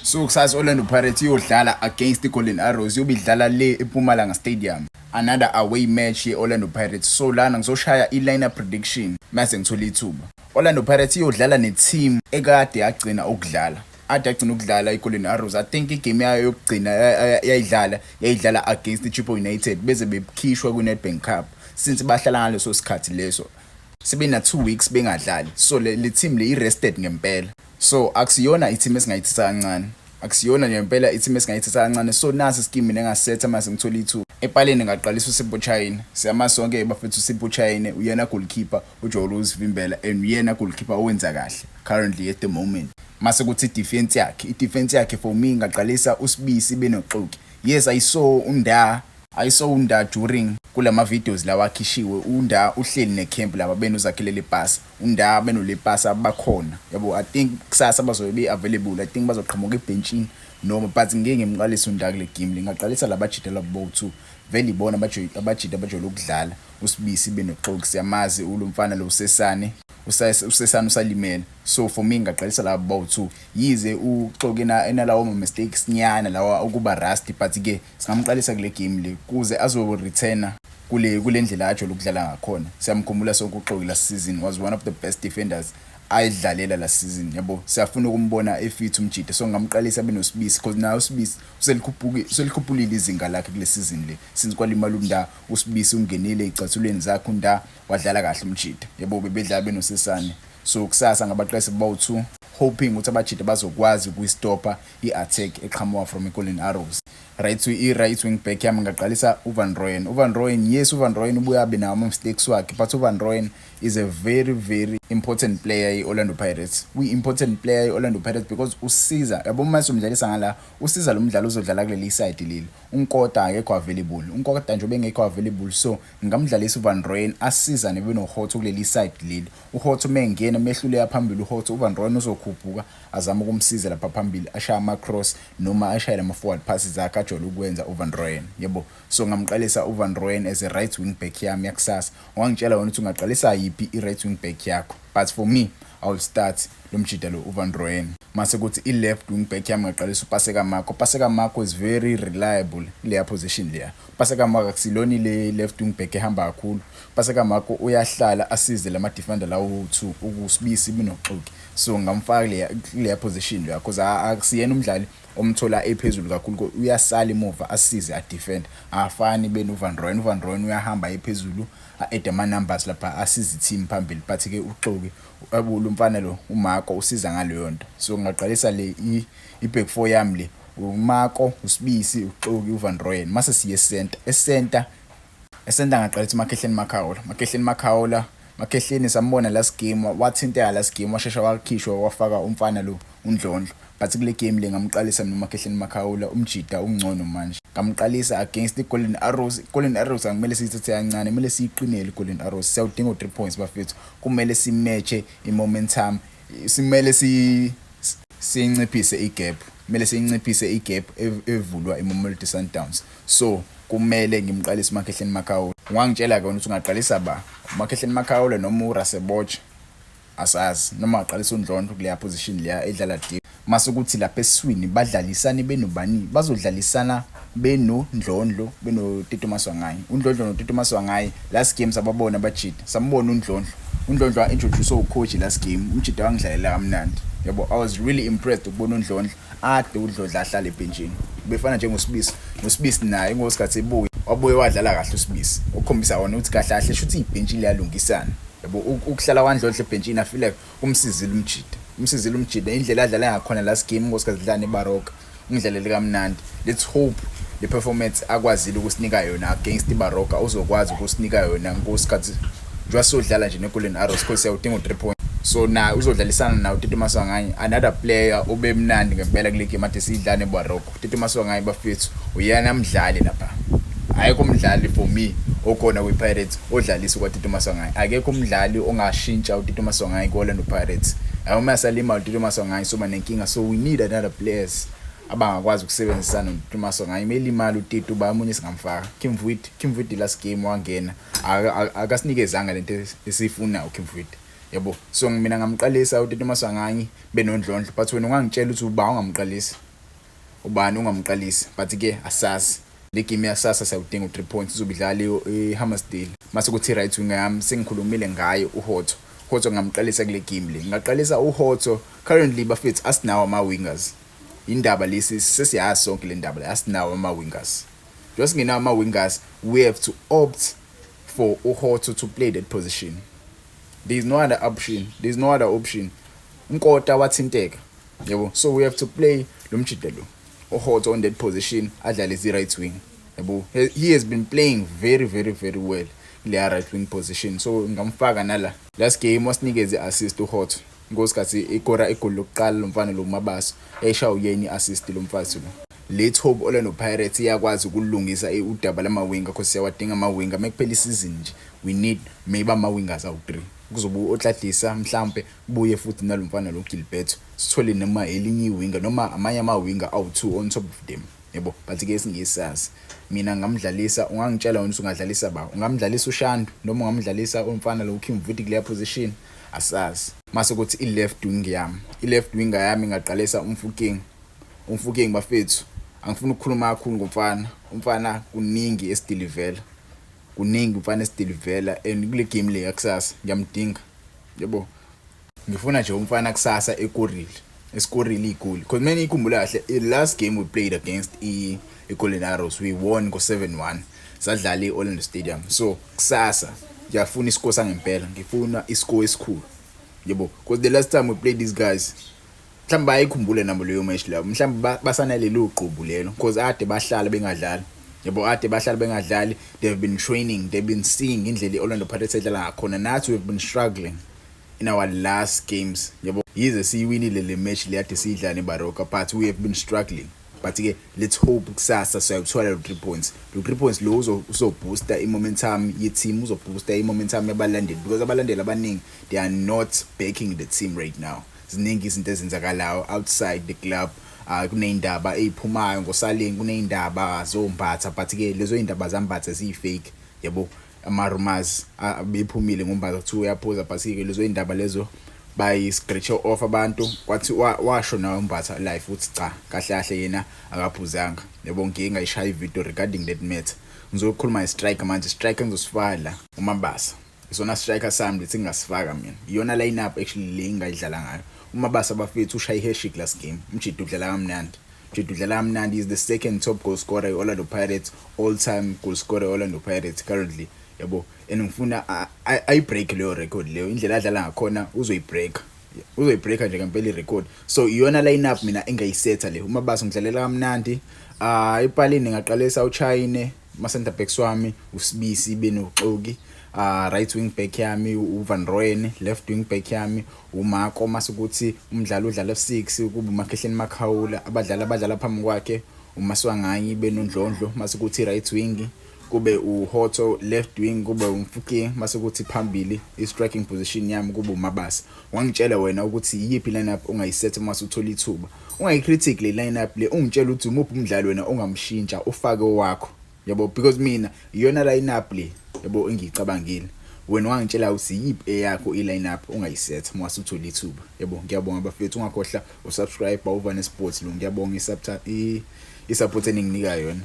So kusasa Orlando Pirates iyodlala against iGolden Arrows, yobidlala le eMpumalanga Stadium. Another away match ye-Orlando Pirates. So lana ngizoshaya i-lineup prediction mase ngithola ithuba. Orlando Pirates iyodlala ne-team ekade yagcina ukudlala. Ade yagcina ukudlala iGolden Arrows. I think igame yayo yokugcina yayidlala against iChipo United beze bekhishwa ku-Nedbank Cup. Since bahlala ngaleso sikhathi leso sebena 2 weeks bengadlali. So le team le i-rested ngempela. So akusiyona i-team esingayithisa kancane. Akusiyona nje impela i-team esingayithisa kancane. So nasi scheme mina ngasetha mase ngithola ithuba. Epaleni ngaqalisa uSipho Chayine. Siyamazi sonke bafethu uSipho Chayine uyena goalkeeper uJoel Vimbela and uyena goalkeeper owenza kahle currently at the moment. Mase kuthi i-defense yakhe for me ngaqalisa uSibisi benoxoki. Yes, I saw unda during kulama videos lawa akhishiwe. Unda uhleli necamp laba benuzakhele lepasa. Unda benolepasa bakhona. Yabo, I think kusasa bazobe be available. I think bazoqhamuka ebenchini noma but ngeke ngimqalisa unda kule game. Ngaqalisa labajida labo 2. Vele ibona abajida abajolo ukudlala. uSibisi benoxoki siyamazi ulumfana lo usesane usalimele. So for me ngaqalisa labo 2 yize uxoki enalawo mistakes nyana lawa ukuba rusty but ke singamqalisa kule game le kuze azo return kule ndlela ajolo ukudlala ngakhona. Siyamkhumbula sonke uxoki last season was one of the best defenders ayidlalela last season. Yabo, siyafuna ukumbona efit umjida. So ngamqalisa benoSibisi because now uSibisi uselikhuphulile izinga lakhe kule season le since kwalimala unda. uSibisi ungenile icathulweni zakhe unda wadlala kahle umjida. Yabo, bebedlala benosesane. So kusasa ngabaqalisa about 2 hoping ukuthi abajida bazokwazi ukuyistoppa i-attack eqhamuka from iGolden Arrows. Right wing back yami ngaqalisa uVan Rooyen. Yes, uVan Rooyen ubuye abe nawo mistakes wakhe but uVan Rooyen is a very important player ye-Orlando Pirates. Important player ye-Orlando Pirates because usiza yabo mase umdlalisa ngala usiza lo mdlalo uzodlala kuleli side leli. Unkota akekho available. Unkota nje bengekho available, so ngamdlalisa uVan Rooyen asiza nebenoHotho kuleli side leli. uHotho mengena mehlule yaphambili uHotho uVan Rooyen uzokhuphuka azama ukumsiza lapha phambili ashaya ama cross noma ashaya ama forward passes zakhe ajolo ukwenza uVan Rooyen. Yebo, so ngamqalisa uVan Rooyen as a right wing back yami yakusasa. Wangitshela wona ukuthi ungaqalisa yipi i-right wing back yakho, but for me I will start lo mjida lo uVan Rooyen. Mase kuthi i-left wing back yami ngaqalisa uPaseka Marco. Paseka Marco is very reliable leya position leya. Paseka Marco akusiloni le left wing back ehamba kakhulu. Paseka Marco uyahlala asize lama defender lawo 2 ukusibisi binoxoki. So ngamfaka leya position leya because akusiyena umdlali omthola ephezulu kakhulu, uyasala emuva asize a defend. Afani benuVan Rooyen. uVan Rooyen uyahamba ephezulu add ama numbers lapha asize team phambili but ke uxoki abulumfana lo uMarco usiza ngaleyo nto. So ngaqalisa le i-back 4 yami le uMarco, uSibisi, uxoki, uVan Rooyen. Mase siye center ngaqalisa uMakhehleni Makhaola. Makhehleni sambona last game wathinteka last game washesha wakhishwa wafaka umfana lo uNdlondlo. But kule game le ngamqalisa mina uMakhehleni Makhaola umjida ungcono manje. Ngamqalisa against iGolden Arrows. iGolden Arrows angimele siyithathe kancane, kumele siyiqinele iGolden Arrows. Siyawudinga u3 points bafethu. Kumele simatche i-momentum. Simele sinciphise igap. Kumele sinciphise igap evulwa iMamelodi Sundowns. So kumele ngimqalisa uMakhehleni Makhaola. Wangitshela ke ukuthi ungaqalisa ba uMakhehleni Makhaola noma uRaseboch asazi noma aqalisa uNdlondlo kuleya position leya edlala deep. Mase ukuthi lapha eswini badlalisana benobani, bazodlalisana benoNdlondlo benoTito Maswanganyi. uNdlondlo noTito Maswanganyi last game sababona abajida. Sambona uNdlondlo introduce ucoach last game. Umjida wangidlalela kamnandi. Yabo, I was really impressed ukubona uNdlondlo ade uNdlondlo ahlala ebenchini. Befana nje ngoSibisi naye ngosikhathi ebuya wabuye wadlala kahle uSibisi. Ukhombisa wona ukuthi kahle kahle shuthi ibenchi liyalungisana. Yabo, ukuhlala kwaNdlondlo ebenchini afile kumsizile umjida indlela adlala ngakhona last game ngosikhathi dlala neBaroka. Ungidlalele kamnandi. Let's hope the performance akwazile ukusinika yona against iBaroka uzokwazi ukusinika yona ngosikhathi nje sodlala nje neGolden Arrows because siyawudinga u3 points. So na uzodlalisana nawo Tito Maswanganyi, another player obemnandi ngempela kule game ade sidlala neBaroka. Tito Maswanganyi bafethu uyena umdlali lapha. Ayikho umdlali for me okhona wePirates odlalisa kwaTito Maswanganyi. Akekho umdlali ongashintsha uTito Maswanganyi kuOrlando Pirates. Uma salima uTito Maswanganyi so manenkinga, so we need another players abangakwazi ukusebenzisana noTito Maswanganyi. Imeli imali uTito bamunye singamfaka. Kimvwiti last game wangena akasinikezanga lento esifuna uKimvwiti. Yabo, so mina ngamqalisa uTito Maswanganyi benondlondlo but wena ungangitshela ukuthi uba ungamqalisa. ubani ungamqalisi but ke asazi le game yasasa sayudinga u3 points izobidlala eHammersdale mase kuthi right winger yami sengikhulumile ngaye uHotho ngamqalisa kule game le ngaqalisa uHotho currently bafethu asinawo ama wingers indaba lesi sesiyazi sonke le ndaba la asinawo ama wingers just nginawo ama wingers we have to opt for uHotho to play that position. There is no other option. Nkota wathinteka yabo so we have to play lo mjidelo uHotho on that position adlale as right wing yabo he has been playing very well le right wing position so ngamfaka nala last game wasinikeze assist uHotho ngosikhathi ikora igoli lokuqala lomfana lo Mabaso esha uyeni assist lo mfazi lo let's hope Orlando Pirates iyakwazi ukulungisa udaba lama winger because siyawadinga ama winger mekuphela isizini nje we need maybe ama wingers awu3 kuzobu otladlisa mhlambe buye futhi nalomfana lo Gilberto sithole noma elinye winger noma amanye ama winger awu2 on top of them yebo but ke singisazi mina ngamdlalisa ungangitshela wena ungadlalisa ba ungamdlalisa uShandu noma ungamdlalisa umfana lo Kim Vudi kule position asazi mase kuthi i-left winger yami ngaqalisa umfuking bafethu angifuni ukukhuluma kakhulu ngomfana kuningi esidilivela and kule game le yakusasa ngiyamdinga yebo ngifuna nje umfana kusasa escorile igoli because mina ikhumbula kahle last game we played against iGolden Arrows we won ngo 7-1 sadlala eOrlando Stadium so kusasa ngiyafuna iscore sangempela ngifuna iscore esikhulu yebo because the last time we played these guys mhlamba ayikhumbule nabo leyo match la mhlamba basanalelo uqhubu lelo because ade bahlala bengadlali yebo ade bahlala bengadlali they have been training they've been seeing indlela iOrlando Pirates edlala ngakhona nathi we have been struggling in our last games yebo yize siyiwinile le match le ade sidlala eBaroka but we have been struggling but ke let's hope kusasa sayothola 3 points lo 3 points lo uzobooster i-momentum ye-team uzobooster i-momentum yabalandeli because abalandeli abaningi they are not backing the team right now ziningi izinto ezenzakalayo outside the club kuneyindaba eziphumayo ngosaling kuneyindaba zombatha but ke lezo indaba zambatha ziyifake yabo ama rumors bephumile ngombatha kuthiwa uyaphuza but ke lezo indaba lezo bayi scratch off abantu kwathi washo nawe umbatha live uthi cha kahle yena akaphuzanga yabo nginga ishaya ivideo regarding that matter ngizokhuluma istrike manje striker ngizosifala uMabasa isona striker sami lethi ngasifaka mina iyona lineup actually le ngayidlala ngayo uMabasa bafethu ushaya ihashik last game umjidi udlala kamnandi is the second top goal scorer eOrlando Pirates all time goal scorer eOrlando Pirates currently yabo and ngifuna I break leyo record leyo indlela adlala ngakhona uzoyibreaka nje ngempela irecord so iyona lineup mina engayisetha le uMabasa ngidlalela kamnandi ipalini ngaqalisa uChine ma center backs wami uSibisi benoxoki right wing back yami uVan Rooyen left wing back yami uMako masukuthi umdlalo udlala f6 kuba uMakhehleni Makhawula abadlala phambi kwakhe uMaswanganyi benondlondlo masukuthi right wing kube uHotho left wing kube umfuking masukuthi phambili i-striking position yami kube uMabasa wangitshela wena ukuthi yipi lineup ongayisetha mase uthola ithuba ungayicritic le lineup le ungitshela ukuthi umuphi umdlalo wena ongamshintsha ufake wakho yabo because mina iyona lineup le yabo engicabangile wena wangitshela ukuthi yipi eyakho i-lineup ongayisetha mase uthola ithuba yabo ngiyabonga bafethu ungakhohlwa usubscribe uVane Sports lo ngiyabonga i-support eninginika yona.